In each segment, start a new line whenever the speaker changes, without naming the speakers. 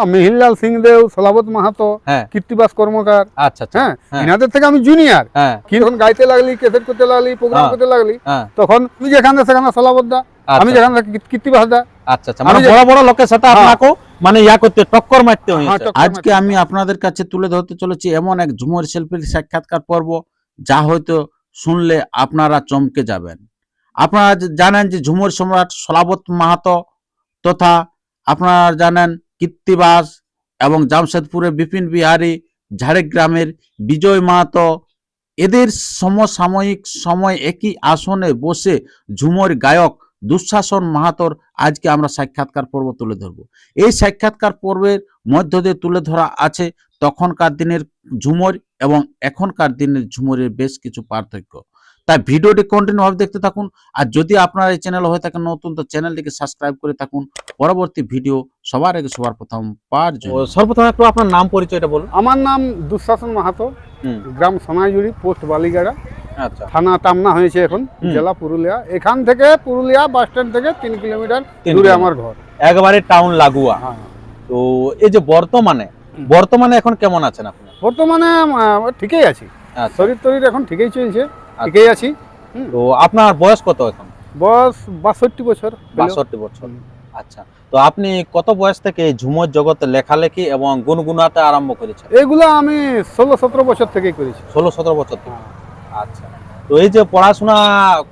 মিহিরলাল সিং দেও, সলাবত মাহাতো,
হ্যাঁ
কীর্তিবাস কর্মকার।
আচ্ছা আচ্ছা
হ্যাঁ,
হ্যাঁ
এনাদের থেকে আমি জুনিয়র।
হ্যাঁ
যখন গাইতে লাগলি, ক্যাসেট করতে লাগলি, প্রোগ্রাম
হ্যাঁ।
করতে লাগলি,
হ্যাঁ
তখন আমি যেখানে সেখানে সলাবত দা, আমি
আচ্ছা
যেখানে কীর্তিবাস দা।
আচ্ছা আচ্ছা মানে
আমি যে-
বড় বড় লোকের সাথে
হ্যাঁ।
আপনাকে মানে ইয়া করতে টক্কর মারতে
হ্যাঁ,
হয়েছে।
টক্কর
আজকে
মারতে।
আমি আপনাদের কাছে তুলে ধরতে চলেছি এমন এক ঝুমুর শিল্পীর সাক্ষাৎকার পর্ব, যা হয়তো শুনলে আপনারা চমকে যাবেন। আপনারা জানেন যে ঝুমুর সম্রাট সলাবত মাহাতো তথা আপনারা জানেন কীর্তিবাস এবং জামশেদপুরের বিপিন বিহারী, ঝাড়গ্রামের বিজয় মাহাতো, এদের সমসাময়িক সময় একই আসনে বসে ঝুমুর গায়ক দুঃশাসন মাহাতোর আজকে আমরা সাক্ষাৎকার পর্ব তুলে ধরব। এই সাক্ষাৎকার পর্বের মধ্য দিয়ে তুলে ধরা আছে তখনকার দিনের ঝুমুর এবং এখনকার দিনের ঝুমুরের বেশ কিছু পার্থক্য। তাই ভিডিওটি কন্টিনিউ ভাবে দেখতে থাকুন। আর যদি আপনারা এই চ্যানেল হয়ে থাকেন নতুন, তো চ্যানেলটিকে সাবস্ক্রাইব করে থাকুন পরবর্তী ভিডিও সবার আগে সবার প্রথম পাওয়ার জন্য।
সর্বপ্রথম একটু আপনার নাম পরিচয়টা বলুন।
আমার নাম দুঃশাসন মাহাতো, গ্রাম সোনাইজুড়ি, পোস্ট বালিগাড়া,
আচ্ছা
থানা টামনা হয়েছে এখন, জেলা পুরুলিয়া। এখান থেকে পুরুলিয়া বাস স্ট্যান্ড থেকে 3 কিলোমিটার দূরে আমার ঘর।
একবারে টাউন লাগোয়া।
হ্যাঁ।
তো এই যে বর্তমানে এখন কেমন আছেন আপনি?
বর্তমানে ঠিকই আছি,
আচ্ছা
শরীর টরীর এখন ঠিকই চলছে, ঠিকই আছি।
তো আপনার বয়স কত এখন?
বয়স 62 বছর।
62 বছর। আচ্ছা, তো আপনি কত বয়স থেকে ঝুমুর জগতে লেখালেখি এবং গুনগুনাতে আরম্ভ করেছেন?
এগুলো আমি 16-17 বছর থেকেই করেছি।
16-17 বছর থেকে। আচ্ছা, তো এই যে পড়াশোনা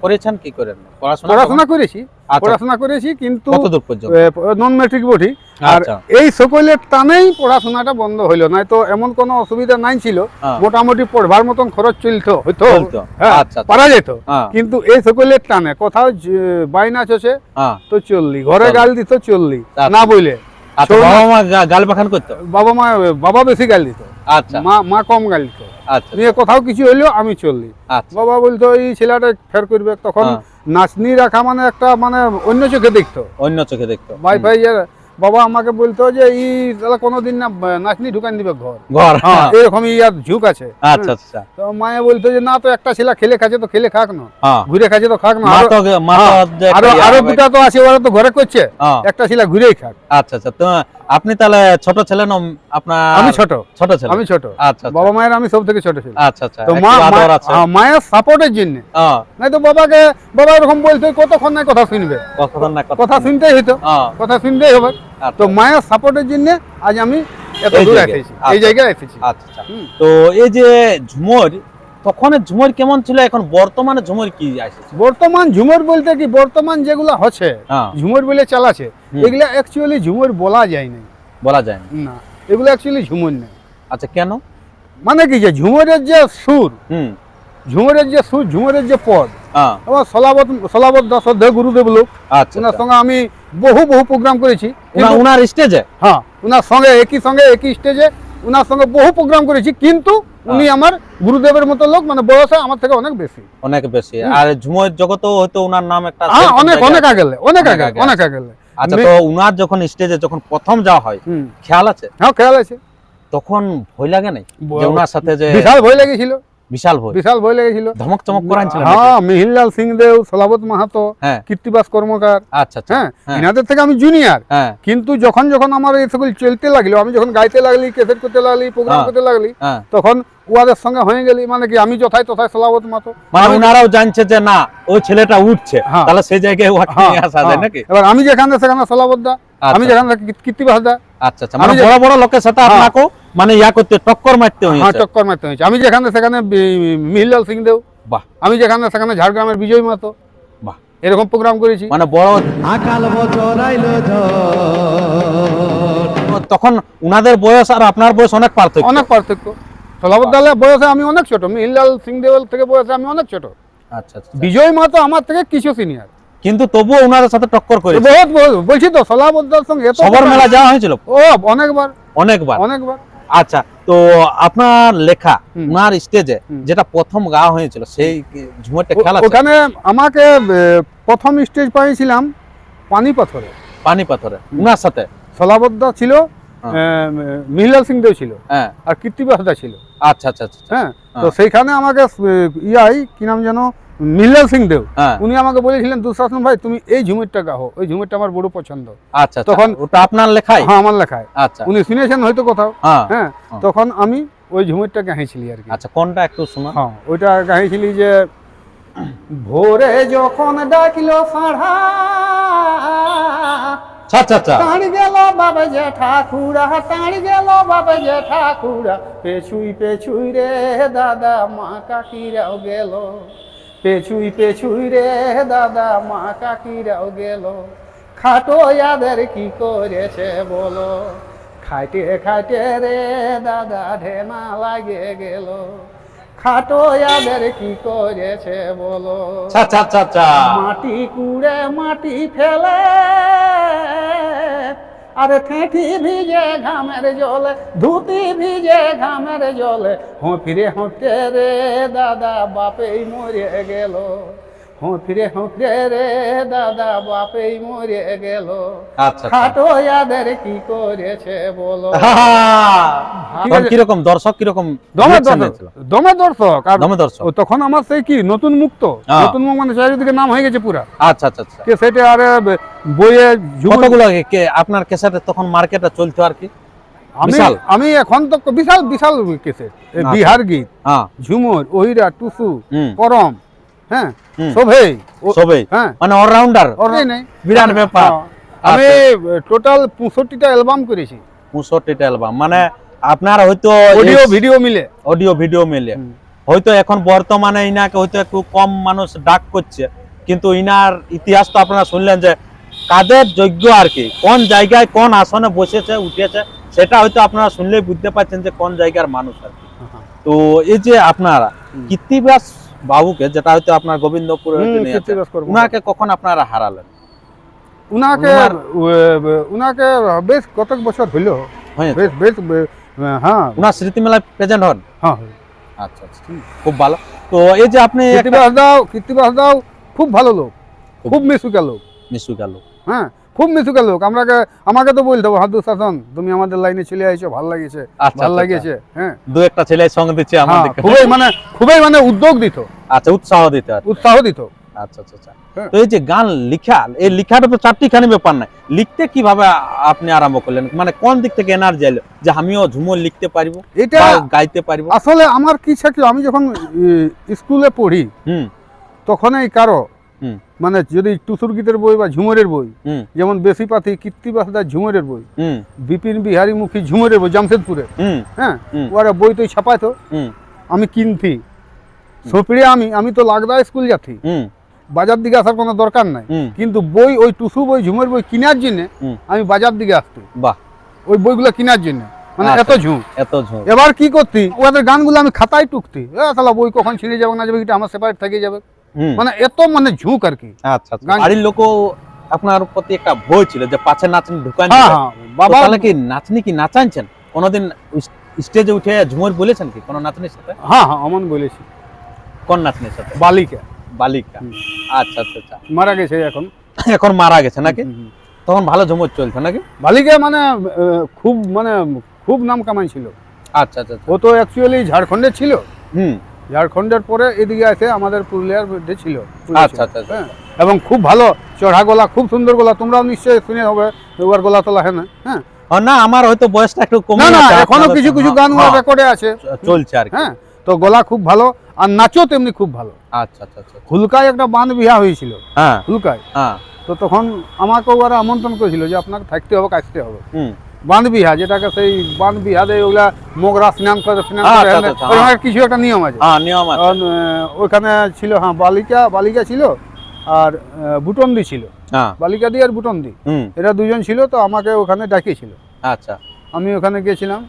করেছেন কি করেন?
পড়াশোনা করেছি,
আচ্ছা,
পড়াশোনা করেছি, কিন্তু
কতদূর পর্যন্ত?
নন ম্যাট্রিক বটি। আর
আচ্ছা
এই সকলের টানেই পড়াশোনাটা বন্ধ হইলো, নাই তো এমন কোনো অসুবিধা নাই ছিল।
হ্যাঁ।
মোটামুটি পড়বার মতন খরচ চলতো, হয়তো
চলতো।
হ্যাঁ,
আচ্ছা, আচ্ছা।
পারা যেত।
হ্যাঁ,
কিন্তু এই সকলের টানে কোথাও বাইনা চষে
হ্যাঁ।
তো চললি, ঘরে
চললি।
গাল দিত চললি,
আচ্ছা।
না বইলে।
আচ্ছা,
শোন-
বাবা মা গাল বাখান করতো?
বাবা বেশি গাল দিত,
আচ্ছা
মা কম গাল দিত।
আচ্ছা
নিয়ে কোথাও কিছু হইলেও আমি চললি।
আচ্ছা
বাবা বলতো এই ছেলেটা ফের করবে, তখন
হ্যাঁ।
নাচনি রাখা মানে একটা মানে অন্য চোখে দেখতো।
অন্য চোখে দেখতো।
ভাই ভাই বাবা আমাকে বলতো যে ই তাহলে কোনোদিন না নাচনি ঢুকান দিবে ঘর।
ঘর।
হ্যাঁ, এরকম ইয়ার ঝুঁক আছে।
আচ্ছা আচ্ছা।
তো মায়ে বলতো যে না, তো একটা ছেলে খেলে খাচ্ছে তো খেলে খাক না,
হ্যাঁ।
ঘুরে খাচ্ছে তো খাক না,
মা তো যে
আরো
একটা
আরো
ইয়া
দুটা তো আছে, ওরা তো ঘরে করছে,
হ্যাঁ।
একটা ছেলে ঘুরেই খাক।
আচ্ছা আচ্ছা। তো আপনি তাহলে ছোট ছেলে না আপনার?
আমি ছোট
ছেলে।
আমি ছোট।
আচ্ছা
বাবা মায়ের আমি সব থেকে ছোট ছিল।
আচ্ছা আচ্ছা।
তো
একটু আদর আছে।
মায়ের সাপোর্টের জন্য,
হ্যাঁ,
নাই তো বাবা এরকম বলতো কতক্ষণ নাই কথা শুনবে,
কতক্ষণ না
কথা শুনতেই হতো,
হ্যাঁ,
কথা শুনতেই হবে।
আচ্ছা।
তো মায়ের সাপোর্টের জন্য আজ আমি এত
এই
দূর
জায়গায়।
এসেছি, এই
আচ্ছা।
জায়গায় এসেছি।
আচ্ছা আচ্ছা।
হুম।
তো এই যে ঝুমুর, তখনের ঝুমুর কেমন ছিল, এখন বর্তমানে ঝুমুর কি আসছে?
বর্তমান ঝুমুর বলতে কি, বর্তমান যেগুলো হচ্ছে
হ্যাঁ,
ঝুমুর বলে চালাচ্ছে,
হুম।
এগুলা অ্যাকচুয়ালি ঝুমুর বলা যায় না।
বলা যায় না।
না, এগুলো অ্যাকচুয়ালি ঝুমুর না।
আচ্ছা, কেন?
মানে কি, যে ঝুমুরের যে সুর,
হুম,
ঝুমুরের যে পদ,
হ্যাঁ,
আমার সলাবত দাস অধ্যক্ষ গুরুদেব লোক,
আচ্ছা
ওনার
আচ্ছা।
সঙ্গে আমি বহু প্রোগ্রাম করেছি। কিন্তু-
উনার স্টেজে?
হ্যাঁ, ওনার সঙ্গে একই স্টেজে ওনার সঙ্গে বহু প্রোগ্রাম করেছি, কিন্তু উনি আমার গুরুদেবের মতো লোক, মানে বয়সে আমার থেকে অনেক বেশি।
অনেক বেশি। আর ঝুমুর জগতেও হয়তো উনার নাম একটা
হ্যাঁ,
সেরকম
অনেক
জায়গায় আছে।
আগেলে,
অনেক আগে। আচ্ছা, তো উনার যখন স্টেজে যখন প্রথম যাওয়া হয়,
হুম,
খেয়াল আছে?
হ্যাঁ খেয়াল আছে।
তখন ভয় লাগে নাই যে উনার সাথে যে
বিশাল ভয় লেগেছিল,
বিশাল ভয়,
বিশাল ভয় লেগেছিল।
ধমক চমক করাইছিল?
হ্যাঁ, মিহিরলাল সিং দেও, সলাবত মাহাতো,
হ্যাঁ,
কীর্তিবাস কর্মকার।
আচ্ছা আচ্ছা।
হ্যাঁ,
হ্যাঁ,
এনাদের থেকে আমি জুনিয়র।
হ্যাঁ,
কিন্তু যখন আমার এই সকল চলতে লাগলো, আমি যখন গাইতে লাগলি, ক্যাসেট করতে লাগলি, প্রোগ্রাম
হ্যাঁ।
করতে লাগলি,
হ্যাঁ।
তখন উহাদের সঙ্গে হয়ে গেলি। মানে কি, আমি যথায় তথায় সলাবত মাহাতো,
মানে উনারাও জানছে যে না, ওই ছেলেটা উঠছে,
হ্যাঁ।
তাহলে সেই জায়গায় ওকে
হ্যাঁ,
নিয়ে আসা যায়
হ্যাঁ।
নাকি?
এবার আমি যেখানে সেখানে সলাবত দা, আমি
আচ্ছা।
যেখানে কীর্তিবাস দা।
আচ্ছা আচ্ছা। মানে
আমি যে-
বড় বড় লোকের সাথে
হ্যাঁ।
আপনাকে মানে ইয়া করতে টক্কর মারতে
হ্যাঁ,
হয়েছে।
টক্কর মারতে হয়েছে। আমি যেখানে সেখানে মিহিরলাল সিং দেও,
বাহ
আমি যেখানে সেখানে ঝাড়গ্রামের বিজয় মাহাতো,
বাহ।
এরকম প্রোগ্রাম করেছি।
মানে বড়
আকাল বছর আইলো
তখন উনাদের বয়স আর আপনার বয়স অনেক পার্থক্য।
অনেক পার্থক্য। সলাবত দালের বয়সে আমি অনেক ছোট, মিহিরলাল সিং দেওয়াল থেকে বয়সে আমি অনেক ছোট।
আচ্ছা আচ্ছা।
বিজয় মাহাতো আমার থেকে কিছু সিনিয়র।
কিন্তু তবুও উনাদের সাথে টক্কর করেছে।
বলছি তো, সলাবত দার সঙ্গে এত
সবার
প্রোগ্রাম-
মেলা যাওয়া হয়েছিল
ও অনেকবার
অনেকবার।
অনেকবার।
আচ্ছা, তো আপনার লেখা
হুম।
উনার স্টেজে
হুম।
যেটা প্রথম গাওয়া হয়েছিল, সেই ঝুমুরটা খেয়াল আছে?
ওখানে আমাকে প্রথম স্টেজ পাইছিলাম পানিপাথরে,
পানি পাথরে উনার সাথে।
সলাবত দা ছিল,
হ্যাঁ।
মিহিরলাল সিং দেও ছিল,
হ্যাঁ,
আর কীর্তিবাস দা ছিল।
আচ্ছা আচ্ছা আচ্ছা।
হ্যাঁ, তো
হ্যাঁ।
সেইখানে আমাকে কি নাম যেন, মিল্লাল সিং দেও,
হ্যাঁ
উনি আমাকে বলেছিলেন দুঃশাসন ভাই তুমি এই ঝুমুরটা গাও, ওই ঝুমুরটা আমার বড় পছন্দ।
আচ্ছা তখন
তখন
ওটা আপনার লেখাই?
হ্যাঁ আমার লেখায়,
আচ্ছা
উনি শুনেছেন হয়তো কোথাও।
হ্যাঁ
হ্যাঁ
হ্যাঁ।
তখন আমি ওই ঝুমুরটা গাইছিলি আর কি।
আচ্ছা কোনটা একটু শোনা।
হ্যাঁ ওইটা গাইছিলি যে ভোরে যখন ডাকিলো সাড়া
আচ্ছা আচ্ছা
তাড় গেল বাবা যে ঠাকুরা, তাড় গেল বাবা যে ঠাকুরা, পেছুই পেছুই রে দাদা মা কাকিরাও গেল, পেছুই পেছুই রে দাদা মা কাকিরাও গেল, খাটো ইয়াদের কি করেছে বলো, খাইটে খাইটে রে দাদা ঢেনা লাগে গেল, খাটো ইয়াদের কি করেছে বলো,
আচ্ছা আচ্ছা আচ্ছা
মাটি কুড়ে মাটি ফেলে, আরে ঠেঁটি ভিজে ঘামের জলে, ধুতি ভিজে ঘামের জলে, ফিরে হোঁটে রে দাদা বাপেই মরে গেল, ফিরে হোঁটে রে দাদা বাপেই মরে গেল,
আচ্ছা
খাটো ইয়াদের কি করেছে বলো।
তখন কিরকম দর্শক কিরকম
দমে
reaction
দর্শক,
হয়েছিল?
দমে দর্শক, আর
দমে দর্শক।
ও তখন আমার সেই কি নতুন মুক্ত,
হ্যাঁ।
নতুন মুখ মানে চারিদিকে নাম হয়ে গেছে পুরা,
আচ্ছা আচ্ছা আচ্ছা
কে সেটা আরে বইয়ে ঝুমুর-
কতগুলো আপনার ক্যাসেটে তখন মার্কেটে চলতো আর কি?
আমি
বিশাল।
আমি এখন তো বিশাল বিশাল কেসেট,
আচ্ছা।
বিহার গীত,
হ্যাঁ
ঝুমুর, ওহিরা, টুসু,
হুম
করম, হ্যাঁ
হুম।
সবেই
সবেই
হ্যাঁ
মানে অলরাউন্ডার
ওরাই নেই।
বিরাট ব্যাপার।
হ্যাঁ। আমি টোটাল 65টা অ্যালবাম করেছি,
65টা অ্যালবাম, মানে আপনার হয়তো
অডিও ভিডিও মিলে।
অডিও ভিডিও মিলে
হুম।
হয়তো এখন বর্তমানে ইনাকে হয়তো একটু কম মানুষ ডাক করছে, কিন্তু ইনার ইতিহাস তো আপনারা শুনলেন যে কাদের যোগ্য আর কি, কোন জায়গায় কোন আসনে বসেছে উঠেছে, সেটা হয়তো আপনারা শুনলেই বুঝতে পারছেন যে কোন জায়গার মানুষ আর কি। তো এই যে আপনারা কীর্তিবাস বাবুকে, যেটা হয়তো আপনার গোবিন্দপুরে হয়তো নিয়ে আছে,
কীর্তিবাস করবো।
উনাকে কখন আপনারা হারালেন?
উনাকে
উনার-
উনাকে বেশ কতক বছর হইল,
হয়েছে?
বেশ বেশ হ্যাঁ
উনার স্মৃতি মেলায় প্রেজেন্ট হন?
হ্যাঁ।
আচ্ছা আচ্ছা খুব ভালো। তো এই যে আপনি
কীর্তিবাস দাও খুব ভালো লোক, খুব মিশুকা লোক,
মিশু গেল।
হ্যাঁ খুব মিশুকা লোক। আমাকে তো বলতে হবে হাদু শাসন তুমি আমাদের লাইনে চলে আইছো, ভালো লাগিয়েছে,
আচ্ছা,
ভালো
আচ্ছা,
লাগিয়েছে। হ্যাঁ
দু একটা ছেলে সঙ্গে দিচ্ছে
হ্যাঁ,
আমাদের,
খুবই মানে উদ্যোগ দিত,
আচ্ছা উৎসাহ দিতে আর কি।
উৎসাহ দিত।
আচ্ছা আচ্ছা আচ্ছা।
হ্যাঁ।
তো এই যে গান লিখা, এই লিখাটা তো চারটিখানি ব্যাপার নাই, লিখতে কিভাবে আপনি আরম্ভ করলেন, মানে কোন দিক থেকে এনার্জি এলো যে আমিও ঝুমুর লিখতে পারবো,
এটা
বা গাইতে পারবো?
আসলে আমার কি ছিল, আমি যখন স্কুলে পড়ি
হুম
তখনই কারো
হুম
মানে যদি টুসুর গীতের বই বা ঝুমুরের বই,
হুম
যেমন বেশিপাতি কীর্তিবাস দার ঝুমুরের বই,
হুম
বিপিন বিহারী মুখী ঝুমুরের বই জামশেদপুরে,
হুম
হ্যাঁ
হুম।
ওরা বই তো ছাপাইতো,
হুম
আমি কিনতি সপিড়ে, আমি তো লাগদা স্কুল যাচ্ছি,
হুম
বাজার দিকে আসার কোনো দরকার নাই,
হুম
কিন্তু বই ওই টুসু বই ঝুমের বই কেনার জন্য
হুম।
আমি বাজার দিকে আসতো,
বাহ,
ওই বইগুলো কেনার জন্য, মানে
আচ্ছা।
এত ঝুঁক।
এত ঝোঁক।
এবার কি করতি, ওদের গানগুলো আমি খাতায় টুকতি, তাহলে বই কখন ছিঁড়ে যাবে না যাবে, এটা আমার সেপারেট থেকে যাবে,
হুম
মানে এত মানে ঝুঁক আর কি।
আচ্ছা আচ্ছা।
গান-
বাড়ির লোকও আপনার প্রতি একটা ভয় ছিল যে পাছে নাচনি ঢুকান
হ্যাঁ
দিবে।
হ্যাঁ
তো
বাবা
তাহলে কি নাচনি কি নাচাইছেন কোনোদিন স্টেজে উঠে ঝুমুর বলেছেন কি কোনো নাচনির সাথে?
হ্যাঁ হ্যাঁ অমন বলেছি,
কোন নাচনির সাথে?
বালিকা
বালিকা।
হুম।
আচ্ছা আচ্ছা আচ্ছা।
মারা গেছে এখন,
এখন মারা গেছে নাকি?
হুম, হুম।
তখন ভালো ঝুমুর চলছে নাকি?
বালিকা মানে খুব নাম কামাইছিল।
আচ্ছা আচ্ছা আচ্ছা।
ও তো অ্যাকচুয়ালি ঝাড়খণ্ডের ছিল,
হুম
ঝাড়খণ্ডের পরে এদিকে এসে আমাদের পুরুলিয়ার মধ্যে ছিল।
আচ্ছা আচ্ছা আচ্ছা।
হ্যাঁ, এবং খুব ভালো চড়া গলা, খুব সুন্দর গলা, তোমরাও নিশ্চয়ই শুনে হবে ওর গলা তোলা, হ্যাঁ না? হ্যাঁ
ও না, আমার হয়তো বয়সটা একটু কমে
না না
গেছে,
এখনো
আপনাদের-
কিছু কিছু গান ওর
হ্যাঁ,
রেকর্ডে আছে,
চলছে আর কি।
হ্যাঁ তো গলা খুব ভালো, আর নাচও তেমনি খুব ভালো।
আচ্ছা আচ্ছা আচ্ছা।
হুলকায় একটা বাঁধ বিয়া হয়েছিল,
হ্যাঁ
হুলকায়,
হ্যাঁ
তো তখন আমাকে ওরা আমন্ত্রণ করেছিল যে আপনাকে থাকতে হবে, কাজতে হবে।
হুম
বাঁধ বিহা, যেটাকে সেই বাঁধ বিহাতে ওগুলা মোগরা স্নান করে
আচ্ছা, আচ্ছা, আচ্ছা,
ওখানে কিছু একটা নিয়ম আছে।
হ্যাঁ নিয়ম আছে।
কারণ, ওখানে ছিল হ্যাঁ বালিকা ছিল, আর বুটন্দি ছিল,
হ্যাঁ
বালিকা দি আর বুটন্দি,
হুম
এরা দুজন ছিল, তো আমাকে ওখানে ডাকিয়েছিল,
আচ্ছা।
আমি ওখানে গেছিলাম,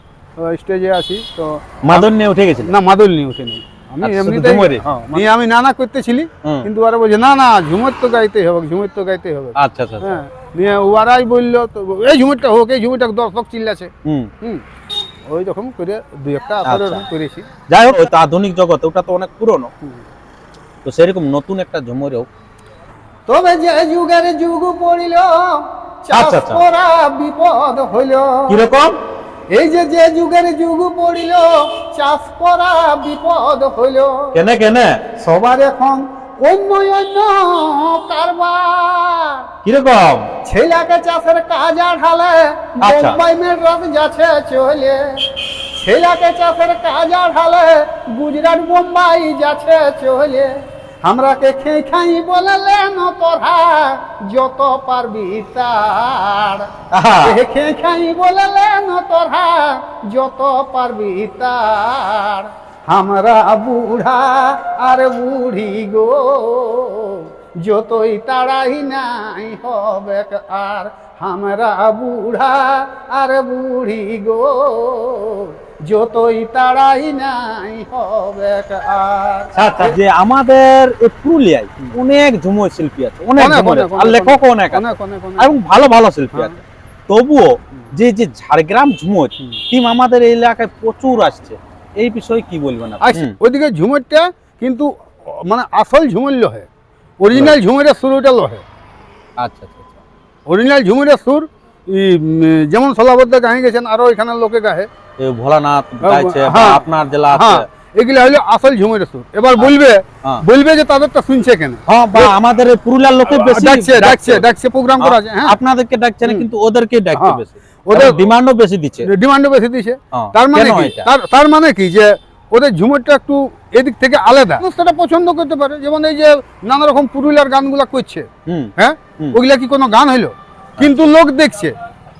স্টেজে আছি তো
মাদন নিয়ে উঠে গেছিল?
না মাদল নিয়ে উঠেনি, আমি
আচ্ছা, শুধু
এমনিতেই
ঝুমুরে?
নিয়ে আমি নানা করতেছিলি,
হুম।
কিন্তু ওরা বলছে না না ঝুমুর তো গাইতে হবে, ঝুমুর তো গাইতে হবে।
আচ্ছা আচ্ছা আচ্ছা।
হ্যাঁ নিয়ে ওরাই বললো তো এই ঝুমুরটা হোক, এই ঝুমুরটা দর্শক চিল্লাছে,
হুম।
ওই রকম করে দুই একটা আসর
আচ্ছা।
করেছি।
যাই হোক, ওই তো আধুনিক জগৎ, ওটা তো অনেক পুরনো,
হুম।
তো সেরকম নতুন একটা ঝুমুরেও
তবে যে যুগের যুগ পড়িল, চাষ
আচ্ছা, আচ্ছা।
করা বিপদ হইল।
কিরকম?
এই যে যুগের যুগ পড়িল, চাষ করা বিপদ হইল।
কেনে কেনে?
সবার এখন অন্য অন্য কারবার
কিরকম?
ছেলেকে চাষের কাজ আড়ালে
আচ্ছা।
মুম্বাই মেড্রাস যাচ্ছে চলে, ছেলেকে চাষের কাজ আড়ালে গুজরাট বোম্বাই যাচ্ছে চলে, আমরাকে খেয়ে খাই বললেন তোরা যত পারবি তার,
আহা।
খেয়ে খাই বললেন তোরা যত পারবি তার, আমরা বুড়া আর বুড়ি গো যতই তাড়াই নাই হবে আর, আমরা বুড়া আর বুড়ি গো যতই তাড়াই নাই হবে আর।
আচ্ছা, যে আমাদের এই পুরুলিয়ায় অনেক ঝুমুর শিল্পী আছে, অনেক
অনেক,
ঝুমুর
অনেক,
আছে, আর
অনেক,
লেখক অনেক আছে,
অনেক অনেক অনেক।
এবং ভালো ভালো শিল্পী
হ্যাঁ।
আছে। তবুও যে যে ঝাড়গ্রাম ঝুমুর টিম আমাদের এই এলাকায় প্রচুর আসছে, এই বিষয়ে কি বলবেন আপনি?
আচ্ছা, ওইদিকে ঝুমুরটা কিন্তু মানে আসল ঝুমুর লহে, অরিজিনাল ঝুমুরের সুরটা লহে।
আচ্ছা আচ্ছা আচ্ছা।
অরিজিনাল ঝুমুরের সুর যেমন সলাবদ্ধ গায়ে গেছেন, আরো এখানের লোকে গায়ে।
এই ভোলানাথ গাইছে, বা
হ্যাঁ,
আপনার জেলা আছে।
হ্যাঁ, এগুলা হলো আসল ঝুমুরের সুর। এবার বলবে
হ্যাঁ।
বলবে যে তাদেরটা শুনছে কেন,
হ্যাঁ, বা আমাদের এই পুরুলিয়ার লোকে বেশি
ডাকছে ডাকছে ডাকছে প্রোগ্রাম করা আছে। হ্যাঁ,
আপনাদেরকে ডাকছে না, কিন্তু ওদেরকে ডাকছে
হ্যাঁ।
বেশি,
ওদের
ওদের ডিমান্ডও বেশি দিচ্ছে।
ডিমান্ডও বেশি দিছে।
হ্যাঁ,
তার মানে
কেন
কি,
এটা?
তার মানে কি যে ওদের ঝুমুরটা একটু এদিক থেকে আলাদা, মানুষ সেটা পছন্দ করতে পারে। যেমন এই যে নানা রকম পুরুলিয়ার গানগুলা করছে,
হুম।
হ্যাঁ,
হুম।
ওগুলা কি কোনো গান হইলো? কিন্তু লোক দেখছে,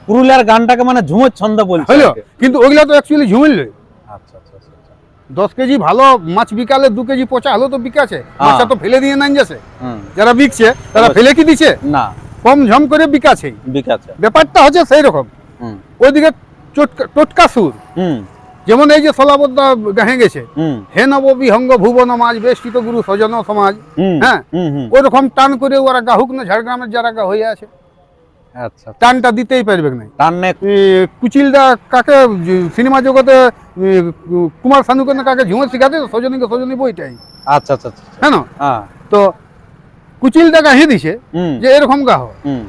পুরুলিয়ার গানটাকে মানে ঝুমুর ছন্দ বলছে
হইলো,
আর কি।
কিন্তু ওগুলা তো অ্যাকচুয়ালি ঝুমুর লই।
আচ্ছা আচ্ছা আচ্ছা আচ্ছা।
10 কেজি ভালো মাছ বিকালে 2 কেজি পচা হলো তো বিকাছে, মাছটা তো ফেলে দিয়ে নাই যাচ্ছে।
হুম।
যারা বিকছে তারা
অবশ্যই।
ফেলে কি দিছে?
না,
কম ঝম করে বিকাছে।
বিকাছে।
ব্যাপারটা হচ্ছে সেই রকম।
হুম
ওইদিকে টোটকা সুর,
হুম
যেমন এই যে সলাবদ্ধ গাহে গেছে,
হুম
হে নববিহঙ্গ ভুবন মাঝ বেষ্টিত গুরু স্বজন সমাজ,
হুম
হ্যাঁ,
হুম হুম।
ওই রকম টান করে ওরা গাহুক না, ঝাড়গ্রামের যারা গা হয়ে আছে
আচ্ছা,
টানটা দিতেই পারবে না।
টানে।
কুচিলদা কাকে সিনেমা জগতে কুমার শানুকে না কাকে ঝুমুর শিখাতে, সজনীকে সজনী বইটাই,
আচ্ছা আচ্ছা আচ্ছা।
হ্যাঁ না?
হ্যাঁ।
তো কুচিলদা গাহি দিছে
হুম
যে এরকম গাহ,
হুম।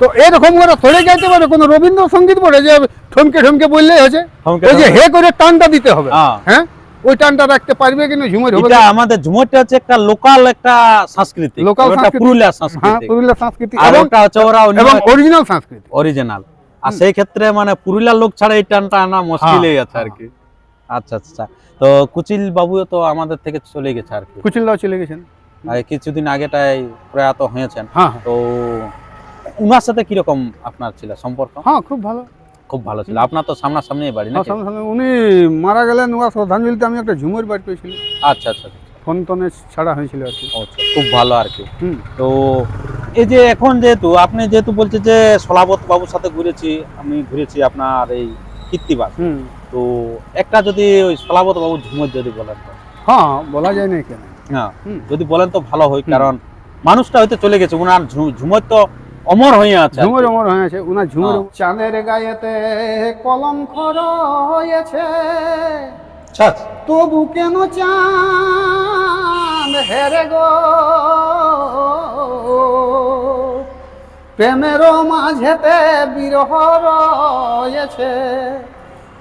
তো এরকম ওরা সরে যাইতে পারে। কোনো রবীন্দ্রসঙ্গীত পড়ে যে ঠমকে ঠমকে বললেই হচ্ছে,
ঠমকে
ওই যে
ঠমকে।
হে করে টানটা দিতে হবে,
হ্যাঁ।
হ্যাঁ, ওই টানটা রাখতে পারবে কিনা ঝুমুর হবে।
এটা আমাদের ঝুমুরটা হচ্ছে একটা লোকাল একটা সংস্কৃতি,
লোকাল
ওটা
সংস্কৃতি।
পুরুলিয়ার
হ্যাঁ,
সংস্কৃতি,
পুরুলিয়ার সংস্কৃতি
আর
এবং
ওটা হচ্ছে ওরা
এবং অরিজিনাল সংস্কৃতি।
অরিজিনাল। আর সেই ক্ষেত্রে মানে পুরুলিয়ার লোক ছাড়া এই টানটা আনা মুশকিলই আছে আর কি। আচ্ছা আচ্ছা। তো কুচিল বাবু তো আমাদের থেকে চলে গেছে আর কি,
কুচিলদাও চলে গেছেন।
আর কিছুদিন আগেটাই প্রয়াত হয়েছেন।
হ্যাঁ হ্যাঁ,
তো উনার সাথে কিরকম আপনার ছিল সম্পর্ক?
হ্যাঁ, খুব ভালো।
খুব ভালো ছিল। আপনার তো সামনাসামনি বাড়ি
হ্যাঁ,
নাকি?
সামনে সামনে উনি মারা গেলেন, ওরা শ্রদ্ধাঞ্জলিতে আমি একটা ঝুমুর বাড়ি পেয়েছিলাম,
আচ্ছা আচ্ছা আচ্ছা।
ফোন টনে ছাড়া হয়েছিল আর কি।
আচ্ছা, খুব ভালো আর কি।
হুম,
তো এই যে এখন যেহেতু আপনি যেহেতু বলছে যে সলাবত বাবুর সাথে ঘুরেছি, আমি ঘুরেছি আপনার এই কীর্তিবাস,
হুম,
তো একটা যদি ওই সলাবত বাবুর ঝুমুর যদি বলেন তো।
হ্যাঁ, বলা যায় না কেন।
হ্যাঁ,
হুম,
যদি বলেন তো ভালো হয়,
হুম।
কারণ মানুষটা হয়তো চলে গেছে, উনার ঝুমুর তো অমর হয়ে আছে আর কি।
ঝুমুর অমর হয়েছে, উনার ঝুমুর।
হ্যাঁ।
চাঁদের গায়েতে কলঙ্ক রয়েছে,
আচ্ছা।
তবু কেন চাঁদ হেরে গো, প্রেমের মাঝেতে বিরহ রয়েছে,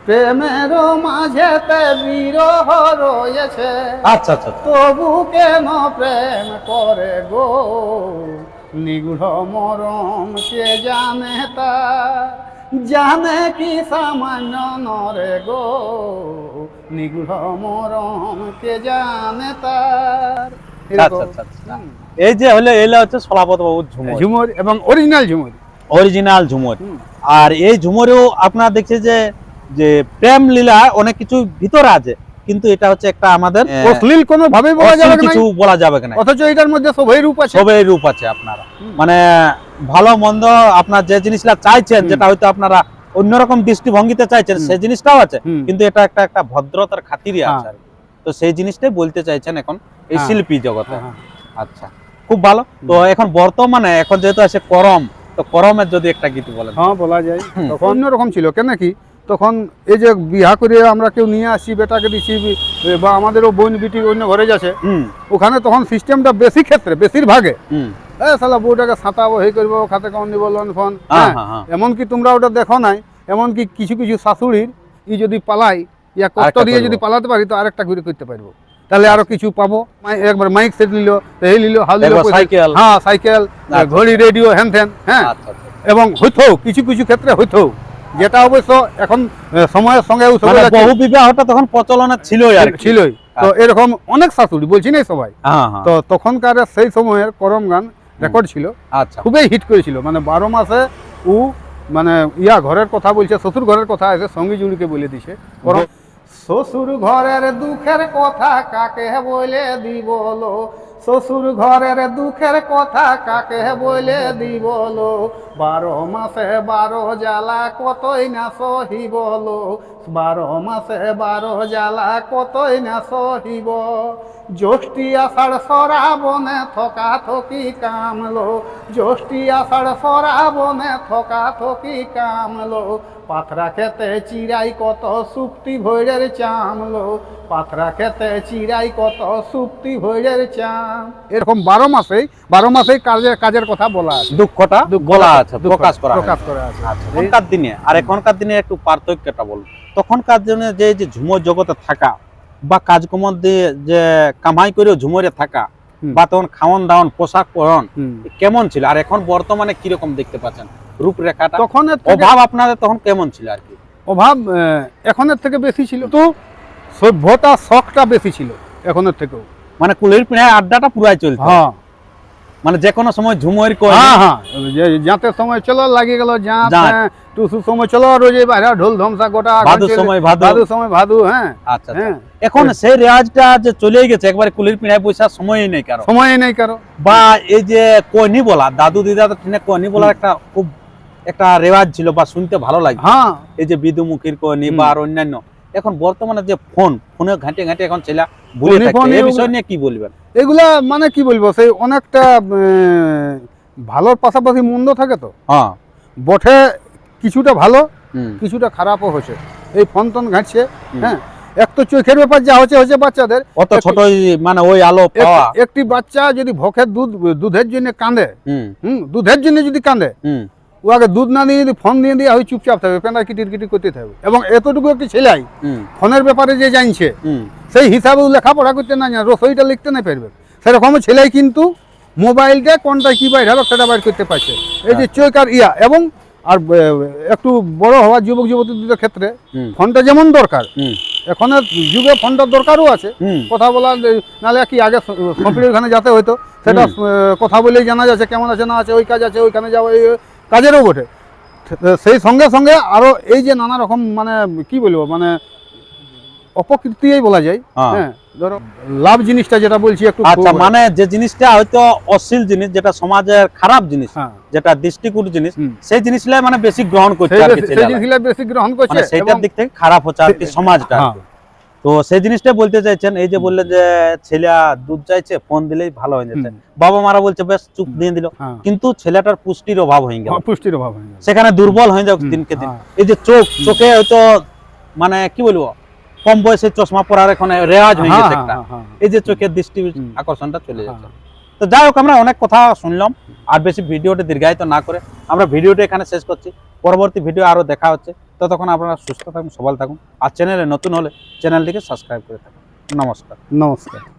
প্রেমের মাঝেতে বিরহ রয়েছে,
আচ্ছা আচ্ছা।
তবু কেন প্রেম করে গো, নিগুড় মরম কে জানে তা, জানে কি সামান্য নরে গো, নিগুড় মরম কে জানে তার।
আচ্ছা আচ্ছা আচ্ছা। এই যে হলো এলা হচ্ছে সলাবত বাবুর ঝুমুর,
ঝুমুর এবং অরিজিনাল ঝুমুর।
অরিজিনাল ঝুমুর।
হুম।
আর এই ঝুমুরেও আপনারা দেখছে যে যে প্রেম লীলা অনেক কিছু ভিতরে আছে, কিন্তু এটা হচ্ছে একটা আমাদের
অশ্লীল কোনো ভাবেই বলা যাবে না,
কিছু বলা যাবে না,
অথচ এটার মধ্যে সবই রূপ আছে।
সবের রূপ আছে। আপনারা
হুম।
মানে ভালো মন্দ আপনার যে জিনিসটা চাইছেন,
হুম।
যেটা হয়তো আপনারা অন্যরকম দৃষ্টিভঙ্গিতে চাইছেন,
হুম।
সেই জিনিসটাও আছে,
হুম।
কিন্তু এটা একটা ভদ্রতার খাতিরে আছে আর কি। তো সেই জিনিসটাই বলতে চাইছেন এখন এই
হ্যাঁ।
শিল্পী জগতে।
হ্যাঁ,
আচ্ছা, খুব ভালো। তো এখন বর্তমানে এখন যেহেতু আছে করম, তো করমের যদি একটা গীত বলেন।
হ্যাঁ, বলা যায়।
হুম।
তখন অন্যরকম ছিল, কেন কি তখন এই যে বিয়া করে আমরা কেউ নিয়ে আসি, বেটাকে দিচ্ছি, বা আমাদেরও বোন বিটি অন্য ঘরে যাচ্ছে,
হুম
ওখানে তখন সিস্টেমটা বেশি ক্ষেত্রে বেশিরভাগে
হুম।
শালা বউটাকে সাঁতাবো, হে করবো, খাতে কম নিব লোন ফোন।
হ্যাঁ,
হ্যাঁ,
হ্যাঁ, হ্যাঁ।
এমনকি তোমরা ওটা দেখো নাই, এমনকি কিছু কিছু শাশুড়ির ই যদি পালাই, ইয়া কষ্ট
আরেকটা
দিয়ে
করবো।
যদি পালাতে পারি তো আরেকটা ঘুরে করতে পারবো। তাহলে আরো কিছু পাবো। একবার মাইক সেট নিল, এই নিল, হাল নিল,
একবার সাইকেল।
হ্যাঁ সাইকেল, ঘড়ি, রেডিও, হ্যান ত্যান, হ্যাঁ।
আচ্ছা আচ্ছা।
এবং হইতো কিছু কিছু ক্ষেত্রে হইতো, যেটা অবশ্য এখন সময়ের সঙ্গে
মানে বহু বিবাহটা তখন প্রচলনে ছিলই আর কি।
ছিলই। তো এরকম অনেক শাশুড়ি, বলছি না সবাই,
হ্যাঁ হ্যাঁ।
তো তখনকার সেই সময়ের করম গান রেকর্ড ছিল,
আচ্ছা
খুবই হিট করেছিল। মানে 12 মাসে ও মানে ঘরের কথা বলছে, শ্বশুর ঘরের কথা এসে সঙ্গী জুড়িকে বলে দিছে। শ্বশুর ঘরের দুঃখের কথা কাকে বলে দিব লো, শ্বশুর ঘরের দুঃখের কথা কাকে বলে দিব লো, 12 মাসে 12 জ্বালা কতই না সহিব লো, 12 মাসে 12 জ্বালা কতই না সহিব, জ্যৈষ্ঠী আষাঢ় শ্রাবণে থকা থকি কামলো, জ্যৈষ্ঠী আষাঢ় শ্রাবণে থকা থকি কামলো, পাথরা খেতে চিরাই কত সুপ্তি ভৈরের চামলো, পাথরা খেতে চিরাই কত সুপ্তি ভৈরের চাম। এরকম 12 মাসেই কাজের কথা বলা আছে,
দুঃখটা বলা আছে,
দুঃখ
প্রকাশ করা
আছে।
আচ্ছা, তখনকার দিনে আর এখনকার দিনে একটু পার্থক্যটা বলুন। তখনকার দিনে যে ঝুমুর জগতে থাকা বা কাজকর্ম দিয়ে যে কামাই করে ঝুমুরে থাকা, বা তখন খাওয়ান দাওয়ান পোশাক পরন কেমন ছিল, আর এখন বর্তমানে কিরকম দেখতে পাচ্ছেন রূপরেখাটা?
তখন
অভাব আপনাদের তখন কেমন ছিল আর কি?
অভাব এখনের থেকে বেশি ছিল, তো সভ্যতা শখটা বেশি ছিল এখনের থেকেও।
মানে কুলের পিড়ায় আড্ডাটা পুরাই চলতো,
হ্যাঁ
মানে যে কোনো সময় ঝুমুর করে।
হ্যাঁ হ্যাঁ, যাতে সময় চলো লাগিয়ে গেল, টুসু সময় চলো, রোজ বাইরে ঢোল ধামসা গোটা,
ভাদু সময়
ভাদু, হ্যাঁ।
আচ্ছা এখন সেই রেওয়াজটা যে চলে গেছে, একবারে কুলির পিড়ায় বসার সময়ই নেই কারো, বা এই যে কনি বলা, দাদু দিদা কনি বলার একটা খুব একটা রেওয়াজ ছিল বা শুনতে ভালো লাগে।
হ্যাঁ,
এই যে বিদুমুখীর কনি বা আর অন্যান্য, এখন বর্তমানে যে ফোনে ঘাঁটে এখন ছেলে ভুলে থাকে, এই বিষয় নিয়ে কি বলবেন?
এগুলা মানে কি বলবো, সেই অনেকটা ভালোর পাশাপাশি মন্দ থাকে, তো
হ্যাঁ
বটে কিছুটা ভালো কিছুটা খারাপও হচ্ছে, এই ফোন টোন ঘাঁটছে। হ্যাঁ, এক তো চোখের ব্যাপার যা হচ্ছে বাচ্চাদের,
অত ছোট মানে ওই আলো পাওয়া।
একটি বাচ্চা যদি ভোকের দুধের জন্য কাঁদে, দুধের জন্য যদি কাঁদে, ও আগে দুধ না দিয়ে যদি ফোন দিয়ে ওই চুপচাপ থাকবে, পেনা কিটির করতে থাকবে। এবং এতটুকু একটি ছেলাই ফোনের ব্যাপারে যে জানছে, সেই হিসাবে লেখাপড়া করতে না জানে, রসইটা লিখতে না পারবে, সেরকম ছেলাই কিন্তু মোবাইলটা কোনটা কি বাইর হলো সেটা বাইর করতে পারছে। এই যে চোখ আর এবং আর একটু বড় হওয়া যুবক যুবতীদের ক্ষেত্রে ফোনটা যেমন দরকার, এখনের যুগে ফোনটার দরকারও আছে। কথা বলা নাহলে কি আগে কম্পিউটার ওখানে যেতে হইতো, সেটা কথা বলেই জানা যাচ্ছে কেমন আছে না আছে, ওই কাজ আছে ওইখানে যাওয়া, এই কাজেরও বটে। সেই সঙ্গে সঙ্গে আরো এই যে নানা রকম মানে কি বলবো, মানে অপকৃতিই বলা যায়। হ্যাঁ, ধরো লাভ জিনিসটা যেটা বলছি একটু,
আচ্ছা, মানে যে জিনিসটা হয়তো অশ্লীল জিনিস, যেটা সমাজের খারাপ জিনিস, যেটা দৃষ্টিকূট জিনিস, সেই জিনিসগুলো মানে বেশি গ্রহণ করছে আর কি,
সেই জিনিসগুলো বেশি গ্রহণ করছে,
মানে সেইটার দিক থেকে খারাপ হচ্ছে আর কি সমাজটা। তো সেই জিনিসটা বলতে চাইছেন, এই যে বললেন যে ছেলে দুধ চাইছে, ফোন দিলেই ভালো হয়ে যাচ্ছে, বাবা মারা বলছে বেশ চুপ দিয়ে দিল, কিন্তু ছেলেটার পুষ্টির অভাব হয়ে গেল, সেখানে দুর্বল হয়ে যাচ্ছে দিনকে দিন। এই যে চোখে হয়তো মানে কি বলবো, কম বয়সে চশমা পরার এখন রেওয়াজ হয়ে গেছে একটা, এই যে চোখের দৃষ্টি আকর্ষণটা চলে যাচ্ছে। তো যাই হোক, আমরা অনেক কথা শুনলাম, আর বেশি ভিডিওটা দীর্ঘায়িত না করে আমরা ভিডিওটা এখানে শেষ করছি। পরবর্তী ভিডিও আরো দেখা হচ্ছে, ততক্ষণ আপনারা সুস্থ থাকুন, সবল থাকুন, আর চ্যানেলে নতুন হলে চ্যানেলটিকে সাবস্ক্রাইব করে থাকুন। নমস্কার।